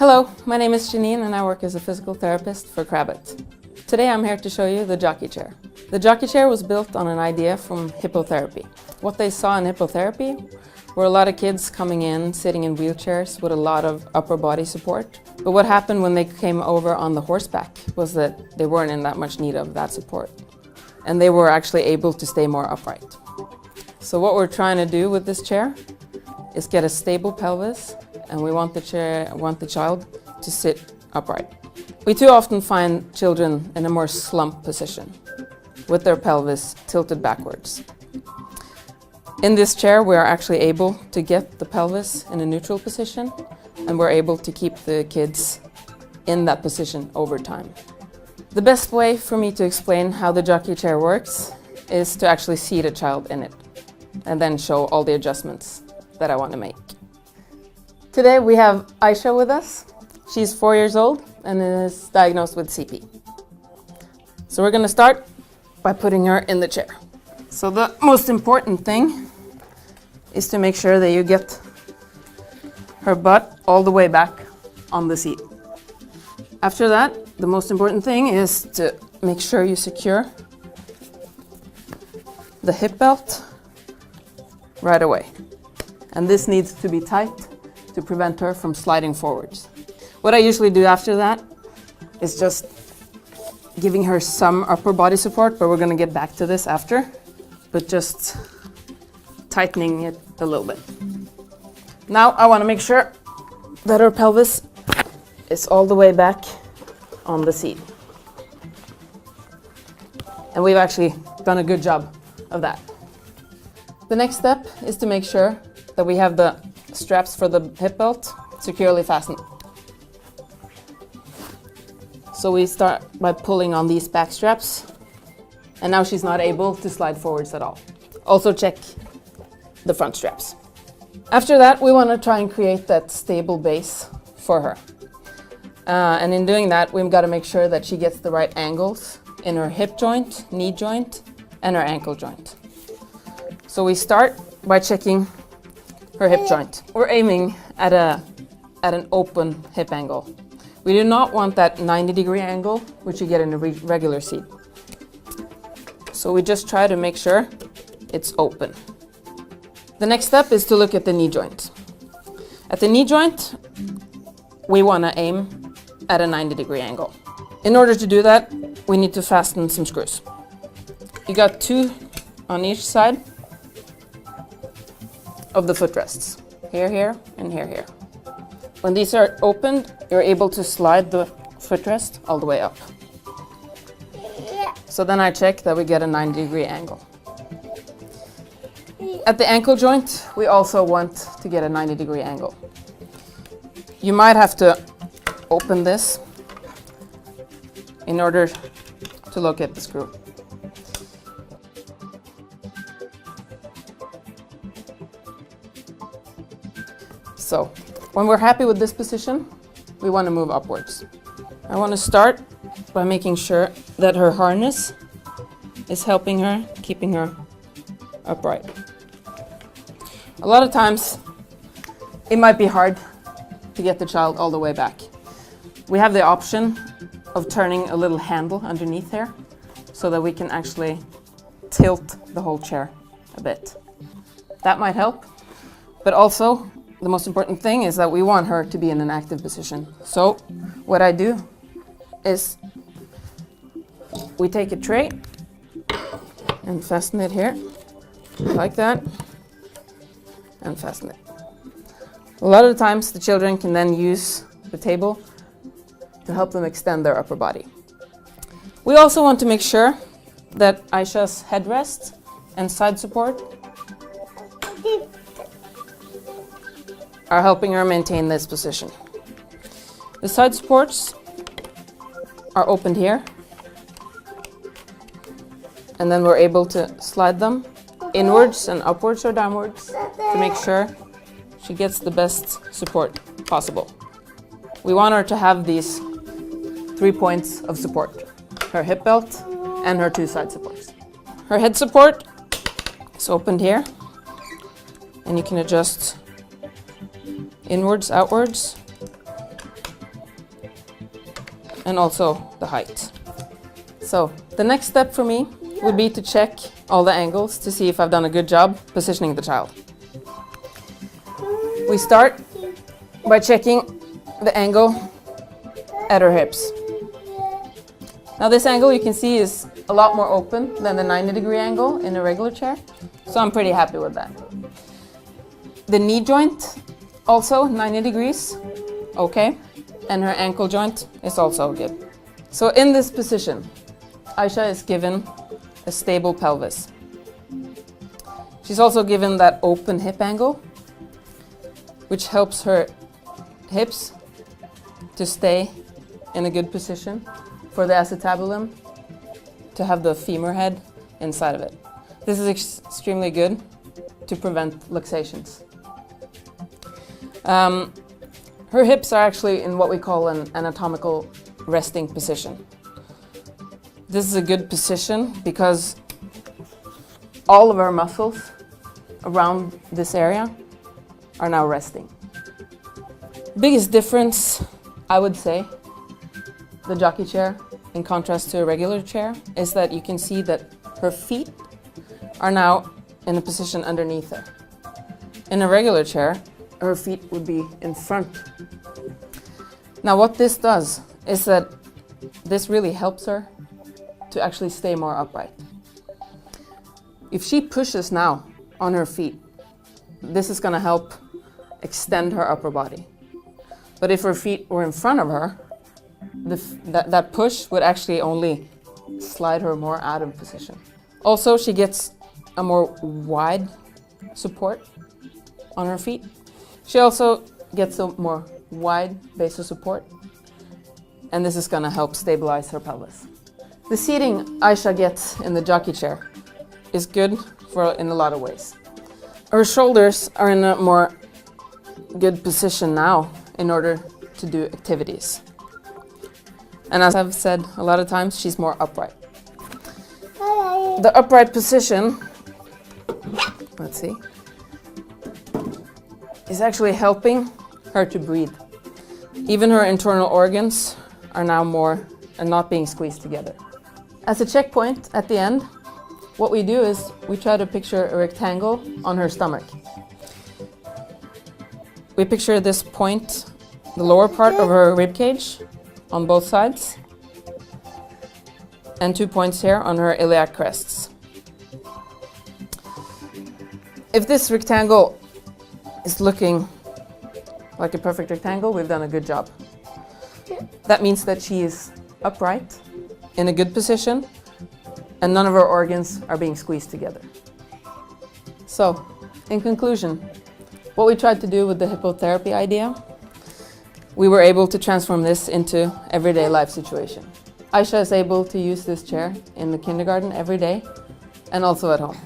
Hello, my name is Janine and I work as a physical therapist for Krabat. Today I'm here to show you the jockey chair. The jockey chair was built on an idea from hippotherapy. What they saw in hippotherapy were a lot of kids coming in, sitting in wheelchairs with a lot of upper body support. But what happened when they came over on the horseback was that they weren't in that much need of that support. And they were actually able to stay more upright. So what we're trying to do with this chair is get a stable pelvis, and we want the child to sit upright. We too often find children in a more slumped position with their pelvis tilted backwards. In this chair, we are actually able to get the pelvis in a neutral position, and we're able to keep the kids in that position over time. The best way for me to explain how the jockey chair works is to actually seat a child in it and then show all the adjustments that I want to make. Today we have Aisha with us. She's 4 years old and is diagnosed with CP. So we're going to start by putting her in the chair. So the most important thing is to make sure that you get her butt all the way back on the seat. After that, the most important thing is to make sure you secure the hip belt right away. And this needs to be tight to prevent her from sliding forwards. What I usually do after that is just giving her some upper body support, but we're going to get back to this after, but just tightening it a little bit. Now I want to make sure that her pelvis is all the way back on the seat. And we've actually done a good job of that. The next step is to make sure that we have the straps for the hip belt securely fastened. So we start by pulling on these back straps, and now she's not able to slide forwards at all. Also check the front straps. After that, we want to try and create that stable base for her. And in doing that, we've got to make sure that she gets the right angles in her hip joint, knee joint, and her ankle joint. So we start by checking her hip joint. We're aiming at an open hip angle. We do not want that 90-degree angle, which you get in a regular seat. So we just try to make sure it's open. The next step is to look at the knee joint. At the knee joint, we want to aim at a 90-degree angle. In order to do that, we need to fasten some screws. You got 2 on each side of the footrests. Here, and here. When these are opened, you're able to slide the footrest all the way up. So then I check that we get a 90-degree angle. At the ankle joint, we also want to get a 90-degree angle. You might have to open this in order to locate the screw. So, when we're happy with this position, we want to move upwards. I want to start by making sure that her harness is helping her, keeping her upright. A lot of times, it might be hard to get the child all the way back. We have the option of turning a little handle underneath here so that we can actually tilt the whole chair a bit. That might help, but also the most important thing is that we want her to be in an active position. So what I do is we take a tray and fasten it here, like that, and fasten it. A lot of the times the children can then use the table to help them extend their upper body. We also want to make sure that Aisha's headrest and side support are helping her maintain this position. The side supports are opened here, and then we're able to slide them inwards and upwards or downwards to make sure she gets the best support possible. We want her to have these 3 points of support: her hip belt and her 2 side supports. Her head support is opened here, and you can adjust inwards, outwards, and also the height. So the next step for me would be to check all the angles to see if I've done a good job positioning the child. We start by checking the angle at her hips. Now this angle you can see is a lot more open than the 90-degree angle in a regular chair, so I'm pretty happy with that. The knee joint, also 90 degrees, okay, and her ankle joint is also good. So in this position, Aisha is given a stable pelvis. She's also given that open hip angle, which helps her hips to stay in a good position for the acetabulum to have the femur head inside of it. This is extremely good to prevent luxations. Her hips are actually in what we call an anatomical resting position. This is a good position because all of our muscles around this area are now resting. Biggest difference, I would say, the jockey chair in contrast to a regular chair, is that you can see that her feet are now in a position underneath her. In a regular chair, her feet would be in front. Now what this does is that this really helps her to actually stay more upright. If she pushes now on her feet, this is going to help extend her upper body. But if her feet were in front of her, that push would actually only slide her more out of position. Also, she gets a more wide support on her feet. She also gets a more wide base of support, and this is going to help stabilize her pelvis. The seating Aisha gets in the jockey chair is good in a lot of ways. Her shoulders are in a more good position now in order to do activities. And as I've said a lot of times, she's more upright. The upright position, let's see, is actually helping her to breathe. Even her internal organs are now more and not being squeezed together. As a checkpoint at the end, what we do is we try to picture a rectangle on her stomach. We picture this point, the lower part of her rib cage on both sides, and 2 points here on her iliac crests. If this rectangle is looking like a perfect rectangle, we've done a good job. That means that she is upright, in a good position, and none of her organs are being squeezed together. So, in conclusion, what we tried to do with the hippotherapy idea, we were able to transform this into everyday life situation. Aisha is able to use this chair in the kindergarten every day and also at home.